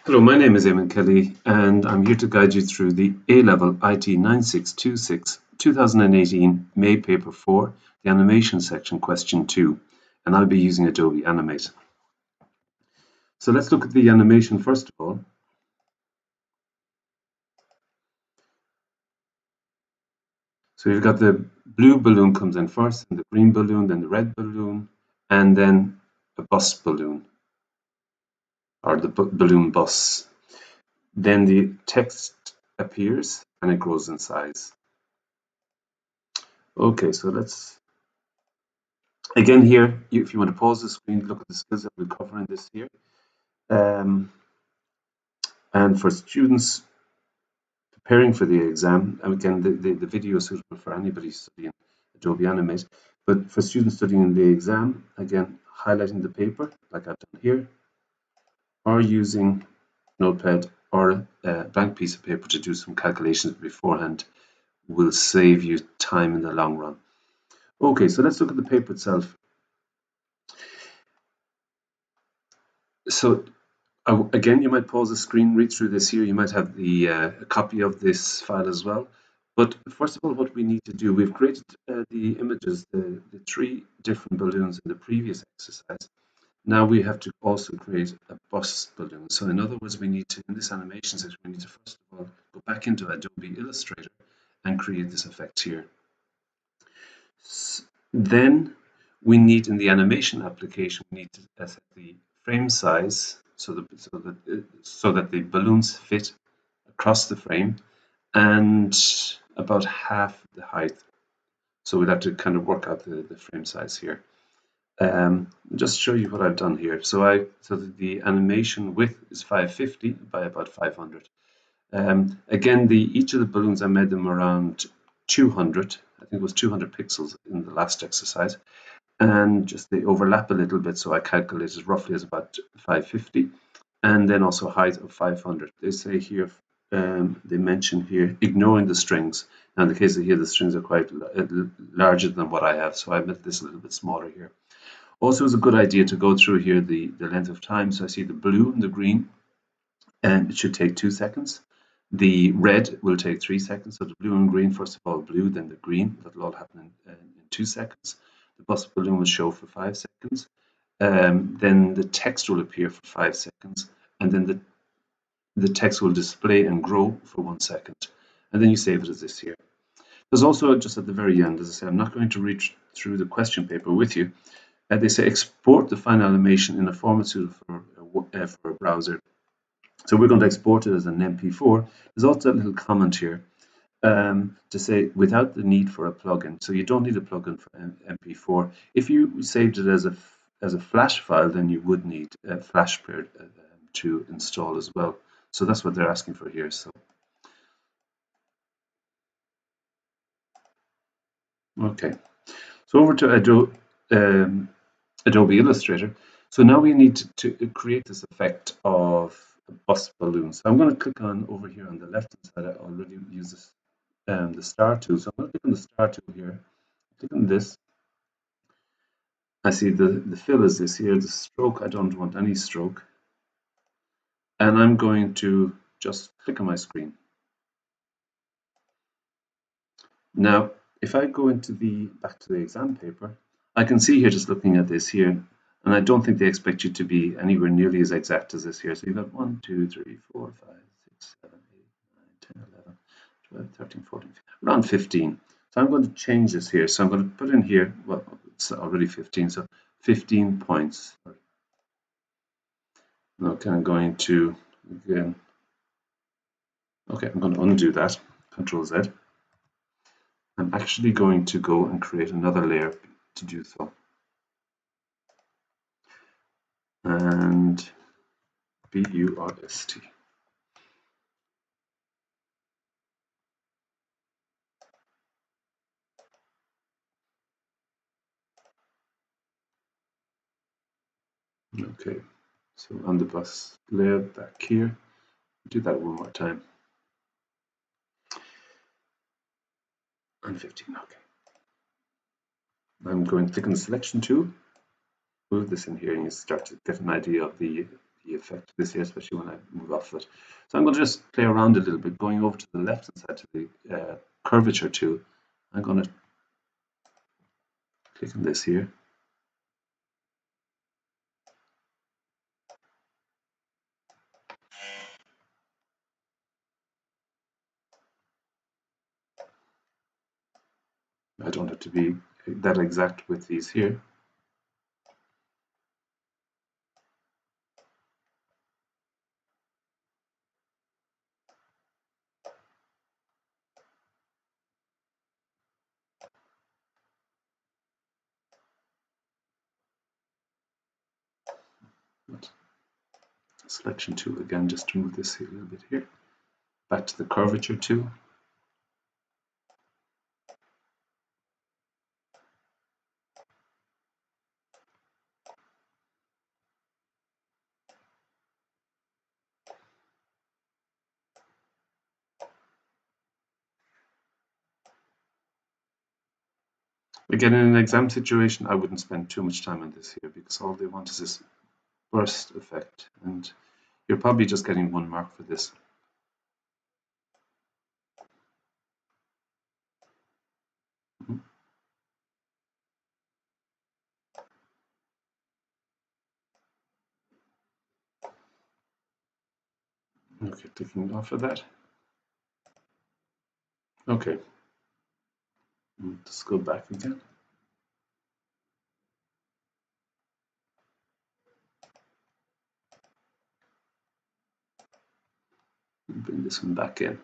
Hello, my name is Eamon Kelly, and I'm here to guide you through the A-Level IT 9626 2018 May Paper 4, the Animation section, Question 2, and I'll be using Adobe Animate. So let's look at the animation first of all. So you've got the blue balloon comes in first, and the green balloon, then the red balloon, and then a bus balloon, or the balloon bus. Then the text appears and it grows in size. Okay, so let's again here, if you want to pause the screen, look at the skills that we'll cover in this here. And for students preparing for the exam, and again, the video is suitable for anybody studying Adobe Animate, but for students studying in the exam, again, highlighting the paper, like I've done here, or using Notepad or a blank piece of paper to do some calculations beforehand will save you time in the long run. Okay, so let's look at the paper itself. So again, you might pause the screen, read through this here. You might have the a copy of this file as well. But first of all, what we need to do, we've created the images, the three different balloons in the previous exercise. Now we have to also create a bus balloon. So in other words, we need to, in this animation section, we need to first of all go back into Adobe Illustrator and create this effect here. Then we need, in the animation application, we need to set the frame size so that the balloons fit across the frame and about half the height. So we'll have to kind of work out the frame size here. Just show you what I've done here. So the animation width is 550 by about 500. Again, each of the balloons, I made them around 200. I think it was 200 pixels in the last exercise, and just they overlap a little bit, so I calculated roughly as about 550, and then also a height of 500. They say here, they mention here, ignoring the strings. Now in the case of here, the strings are quite larger than what I have, so I made this a little bit smaller here. Also, it's a good idea to go through here the length of time. So I see the blue and the green, and it should take 2 seconds. The red will take 3 seconds. So the blue and green, first of all blue, then the green. That'll all happen in 2 seconds. The bus balloon will show for 5 seconds. Then the text will appear for 5 seconds. And then the text will display and grow for 1 second. And then you save it as this here. There's also, just at the very end, as I say, I'm not going to read through the question paper with you. They say export the final animation in a format suitable for a browser. So we're going to export it as an MP4. There's also a little comment here to say without the need for a plugin. So you don't need a plugin for MP4. If you saved it as a Flash file, then you would need a Flash player to install as well. So that's what they're asking for here. So okay, so over to Adobe Illustrator. So now we need to create this effect of a bus balloon. So I'm going to click on over here on the left hand side. I already use this, the star tool. So I'm going to click on the star tool here. Click on this. I see the fill is this here. The stroke, I don't want any stroke. And I'm going to just click on my screen. Now, if I go into back to the exam paper, I can see here, just looking at this here, and I don't think they expect you to be anywhere nearly as exact as this here. So you've got 1, 2, 3, 4, 5, 6, 7, 8, 9, 10, 11, 12, 13, 14, 15, around 15. So I'm going to change this here. So I'm going to put in here, well, it's already 15, so 15 points. Okay, I'm going to, again, okay, I'm going to undo that, Control Z. I'm actually going to go and create another layer to do so. And BURST. Okay, so on the bus layer back here, do that one more time. And 15, okay. I'm going to click on the selection tool, move this in here, and you start to get an idea of the the effect of this here, especially when I move off it. So I'm going to just play around a little bit, going over to the left hand side to the curvature tool. I'm going to click on this here. I don't have to be that exact with these here. Selection tool again, just to move this here a little bit here. Back to the curvature tool. Again, in an exam situation, I wouldn't spend too much time on this here because all they want is this burst effect, and you're probably just getting 1 mark for this. Okay, taking off of that. Okay, let's go back again. Bring this one back in.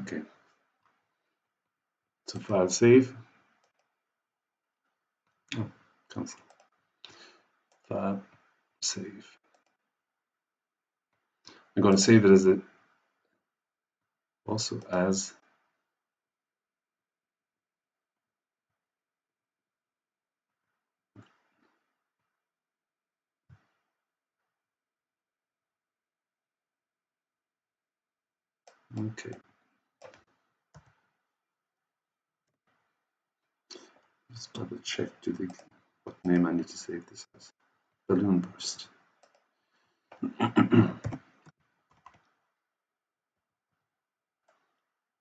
Okay, so file save. Oh, cancel. File save. I'm going to save it as also as okay. Just double check what name I need to save this as. Balloon burst.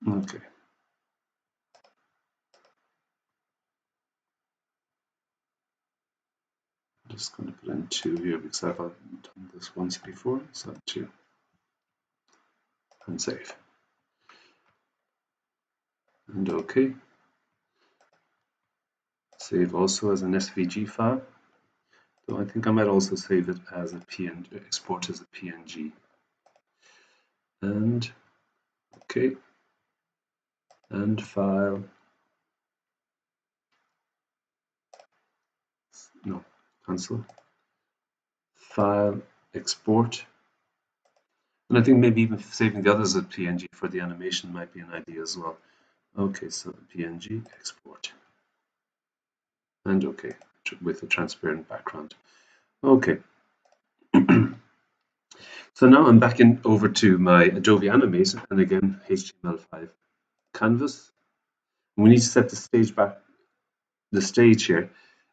Okay. I'm just going to put in 2 here because I've done this once before. So 2 and save. And OK. Save also as an SVG file. Though I think I might also save it as a PNG, export as a PNG. And OK. And file. No, cancel. File, export. And I think maybe even saving the others as PNG for the animation might be an idea as well. Okay, so PNG, export. And OK, with a transparent background. Okay. So now I'm back over to my Adobe Animate, and again, HTML5 canvas. We need to set the stage here.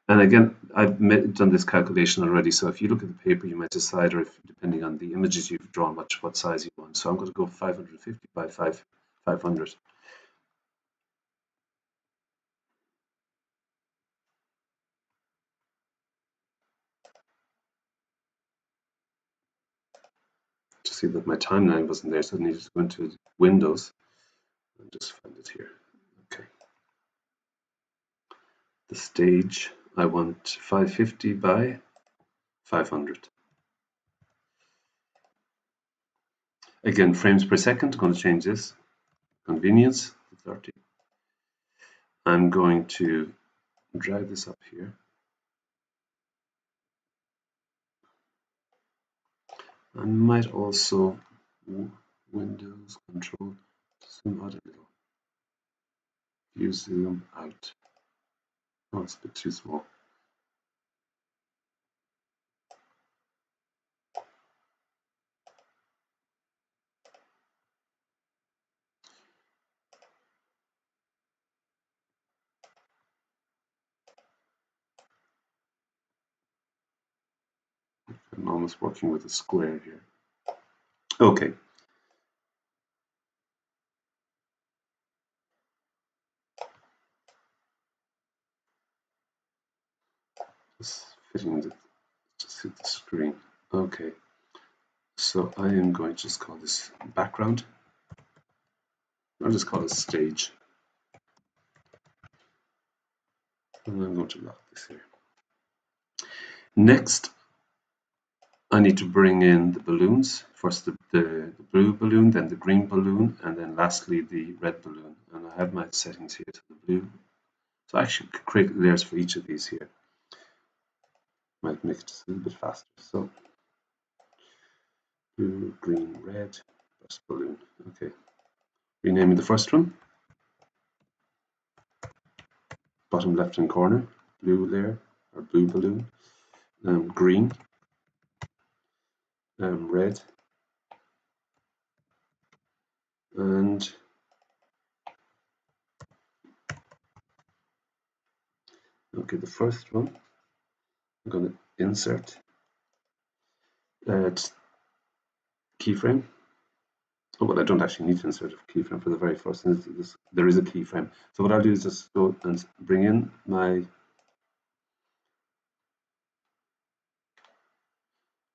And again, I've done this calculation already. So if you look at the paper, you might decide, or if, depending on the images you've drawn, what size you want. So I'm going to go 550 by 500. To see that my timeline wasn't there, so I needed to go into Windows and just find it here. Okay. The stage, I want 550 by 500. Again, frames per second, I'm going to change this. Convenience to 30. I'm going to drag this up here. I might also Windows Control zoom out a little. Use zoom out. Oh, it's a bit too small. I'm almost working with a square here. Okay. Just fitting the, just hit the screen. Okay. So I am going to just call this background. I'll just call it stage. And I'm going to lock this here. Next, I need to bring in the balloons. First the blue balloon, then the green balloon, and then lastly the red balloon. And I have my settings here to the blue. So I actually create layers for each of these here. Might make it just a little bit faster. So blue, green, red, first balloon. Okay. Renaming the first one. Bottom left hand corner, blue layer or blue balloon. Green, red, and okay, the first one I'm going to insert keyframe. Oh, well, I don't actually need to insert a keyframe for the very first instance. There is a keyframe. So what I'll do is just go and bring in my,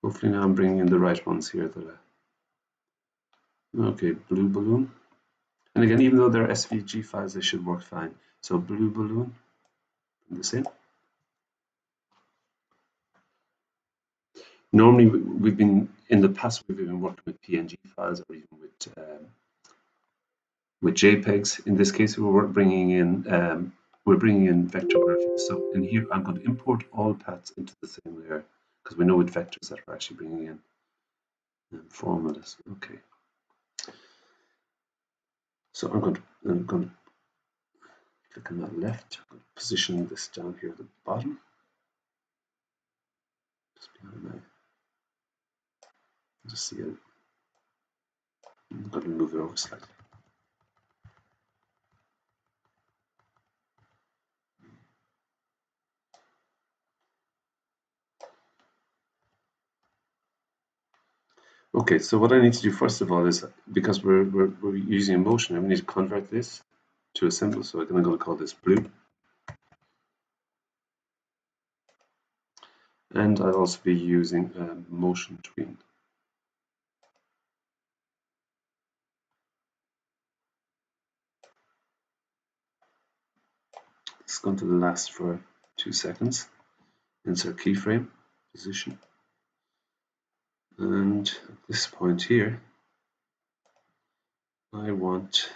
hopefully now I'm bringing in the right ones here. Okay, blue balloon. And again, even though they're SVG files, they should work fine. So blue balloon, bring this in. Normally, we've been, in the past, we've been working with PNG files or even with JPEGs. In this case, we're bringing in vector graphics. So in here, I'm going to import all paths into the same layer because we know with vectors that we're actually bringing in formulas. Okay. So I'm going to click on that left. I'm going to position this down here at the bottom. Just behind my. Just see it. I'm going to move it over slightly. Okay, so what I need to do first of all is, because we're using a motion, I need to convert this to a symbol. So I'm going to call this blue. And I'll also be using a motion tween. It's going to last for 2 seconds. Insert keyframe, position. And at this point here, I want,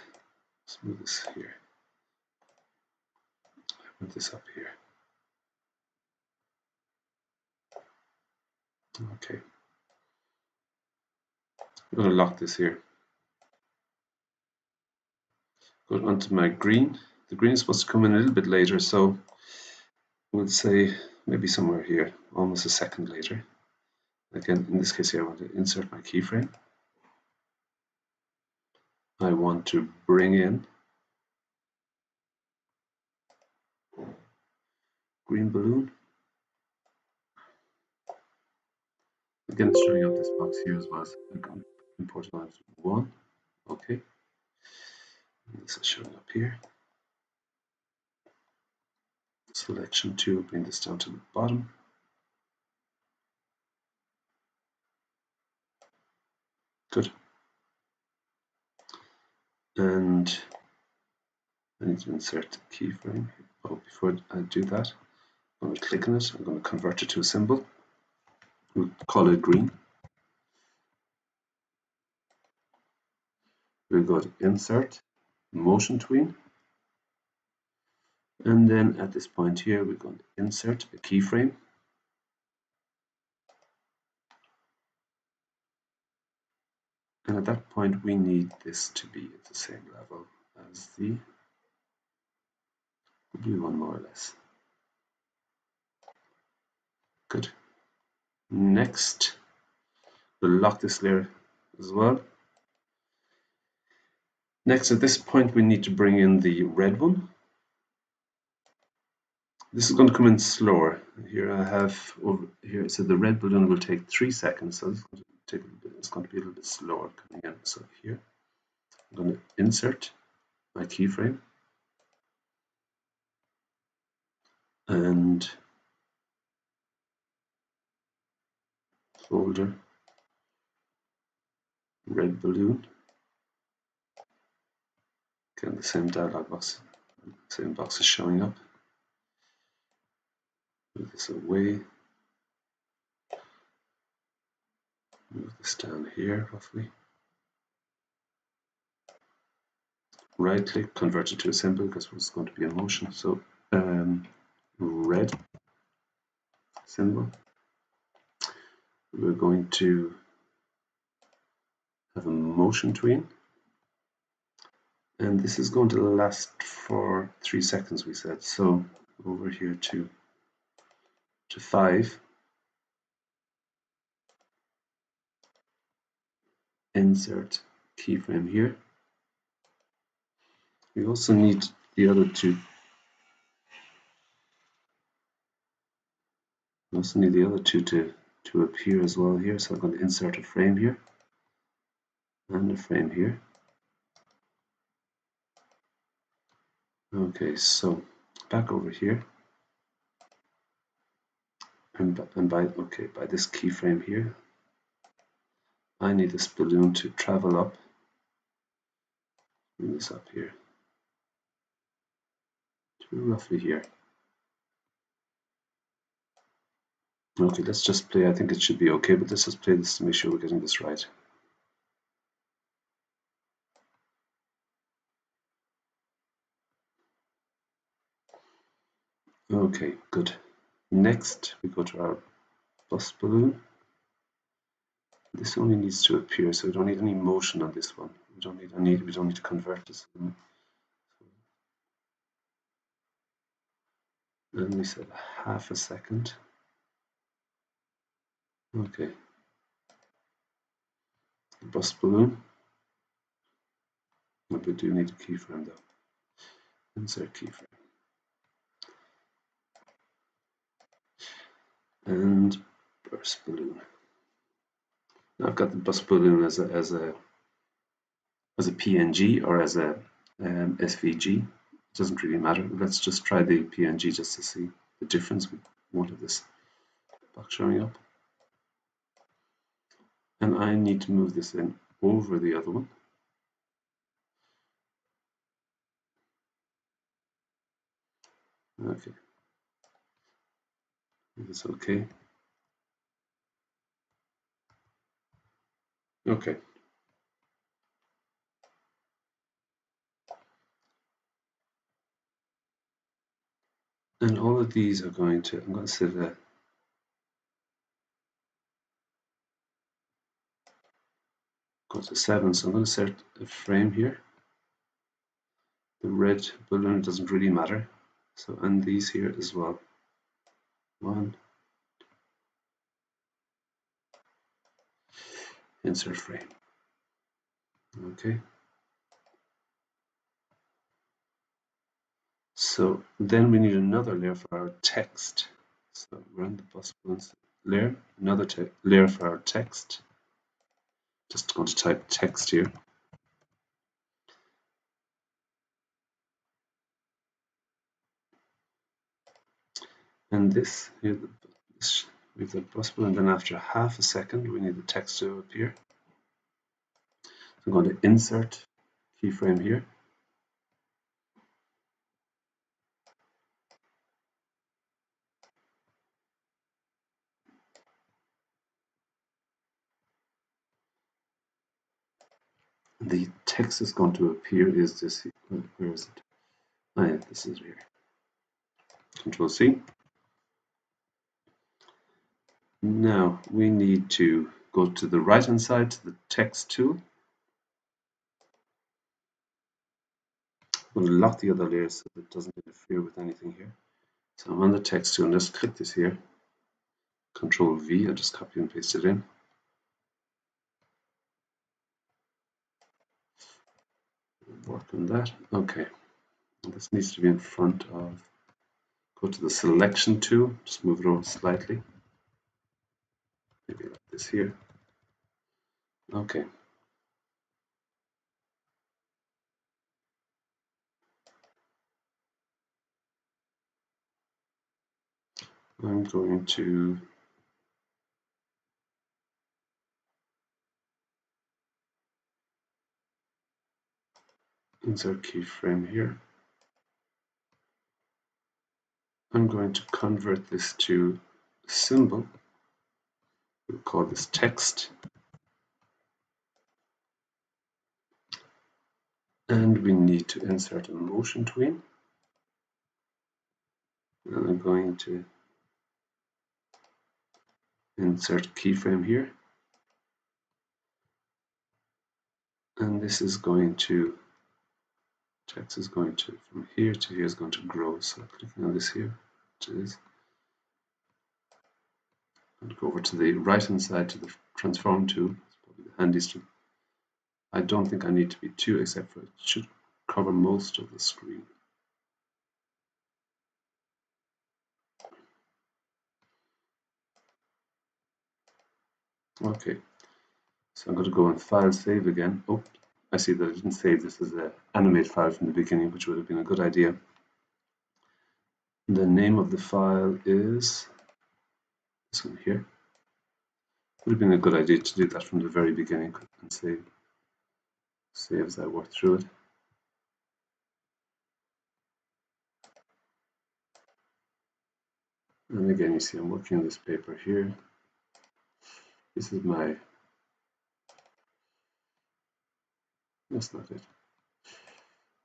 let's move this here. I want this up here. Okay. I'm going to lock this here. Go onto my green. The green is supposed to come in a little bit later, so we'll say maybe somewhere here, almost a second later. Again, in this case here, I want to insert my keyframe. I want to bring in green balloon. Again, it's showing up this box here as well. So I'm going to import it as 1. Okay. This is showing up here. Selection 2, bring this down to the bottom. Good. And I need to insert the keyframe. Oh, before I do that, I'm going to click on it. I'm going to convert it to a symbol. We'll call it green. We'll go to Insert, Motion Tween. And then at this point here, we're going to insert a keyframe. And at that point, we need this to be at the same level as the blue one, more or less. Good. Next, we'll lock this layer as well. Next, at this point, we need to bring in the red one. This is going to come in slower. Here I have over here, so the red balloon will take 3 seconds, so it's going to be a little bit slower coming in. So here, I'm going to insert my keyframe and folder red balloon. Again, the same dialog box, same box is showing up. Move this away. Move this down here roughly. Right click, convert it to a symbol because it's going to be in motion. So red symbol. We're going to have a motion tween. And this is going to last for 3 seconds, we said. So over here to 5. Insert keyframe here. We also need the other two. We also need the other two to appear as well here. So I'm going to insert a frame here and a frame here. Okay, so back over here. And by this keyframe here, I need this balloon to travel up. Bring this up here to roughly here. Okay, let's just play. I think it should be okay, but let's just play this to make sure we're getting this right. Okay, good. Next, we go to our bus balloon. This only needs to appear, so we don't need any motion on this one. We don't need to convert this. And we said half a second. Okay. Bus balloon. But we do need a keyframe though. Insert keyframe. And bus balloon. Now I've got the bus balloon as a PNG or as a SVG. It doesn't really matter. Let's just try the PNG just to see the difference. We wanted this box showing up. And I need to move this in over the other one. Okay. It's okay. Okay. And all of these are going to, I'm going to set a go to 7, so I'm going to set a frame here. The red balloon doesn't really matter. So, and these here as well. 1. Insert frame. Okay. So then we need another layer for our text. So we're on the bus balloons layer, another layer for our text. Just going to type text here. And this here, we have the bus balloon, and then after half a second, we need the text to appear. So I'm going to insert keyframe here. The text is going to appear is this. Where is it? Oh yeah, this is here. Control C. Now we need to go to the right hand side to the text tool. I'm going to lock the other layer so that it doesn't interfere with anything here. So I'm on the text tool and just click this here. Control V, I'll just copy and paste it in. Work on that. Okay. This needs to be in front of go to the selection tool, just move it over slightly, maybe like this here. Okay. I'm going to insert keyframe here. I'm going to convert this to a symbol. We'll call this text. And we need to insert a motion tween. And I'm going to insert keyframe here. And this is going to, text is going to, from here to here is going to grow. So clicking on this here, which is, and go over to the right hand side to the transform tool. It's probably the handiest tool. I don't think I need to be too, except for it should cover most of the screen. Okay, so I'm going to go and file save again. Oh, I see that I didn't save this as an animate file from the beginning, which would have been a good idea. The name of the file is this one here. Would have been a good idea to do that from the very beginning and save as I work through it. And again, you see I'm working on this paper here. This is my, that's not it.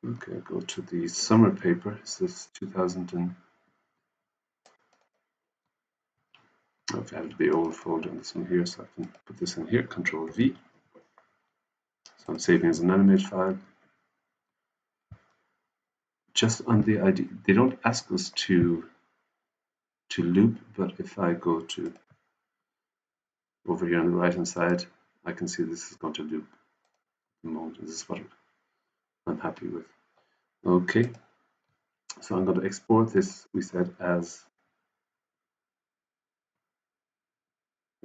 Okay, I'll go to the summer paper. This is 2000 and, okay, I have the old folder on this one here, so I can put this in here, Control V. So I'm saving as an animate file. Just on the ID, they don't ask us to loop, but if I go to over here on the right hand side, I can see this is going to loop at the moment. This is what I'm happy with. Okay, so I'm going to export this, we said, as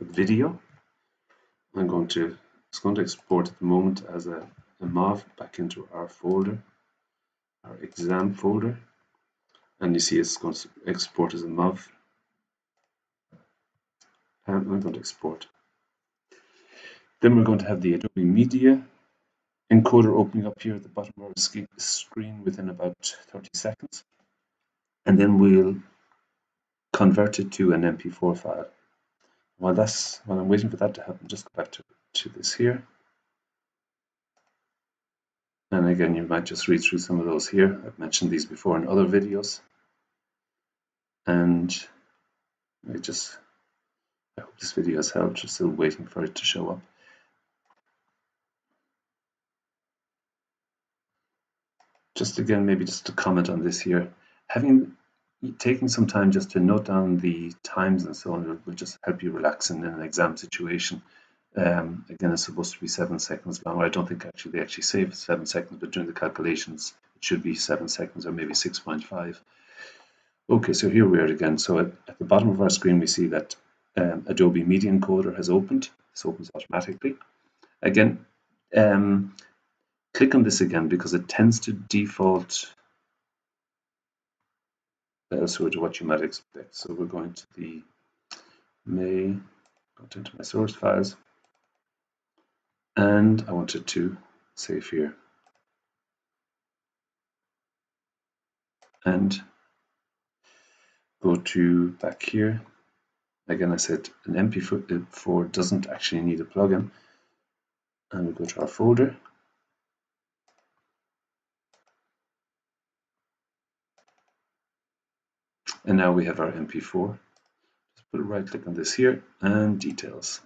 a video. It's going to export at the moment as a MOV back into our folder, our exam folder. And you see it's going to export as a MOV. And I'm going to export. Then we're going to have the Adobe Media encoder opening up here at the bottom of our screen within about 30 seconds. And then we'll convert it to an MP4 file. While I'm waiting for that to happen, just go back to this here. And again, you might just read through some of those here. I've mentioned these before in other videos. And I hope this video has helped. Just still waiting for it to show up. Just again, maybe just to comment on this here, taking some time just to note down the times and so on will just help you relax in an exam situation. Again, it's supposed to be 7 seconds long. I don't think they actually say 7 seconds, but during the calculations, it should be 7 seconds or maybe 6.5. Okay, so here we are again. So at the bottom of our screen, we see that Adobe Media Encoder has opened. This opens automatically. Again, click on this again because it tends to default elsewhere to what you might expect. So we're going to go into my source files, and I wanted to save here. And go to back here. Again, I said an MP4 doesn't actually need a plugin. And we go to our folder. And now we have our MP4. Just put a right click on this here and details.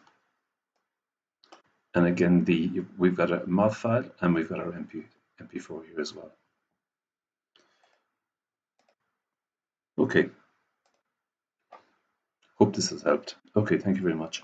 And again, we've got a MOV file and we've got our MP4 here as well. Okay. Hope this has helped. Okay, thank you very much.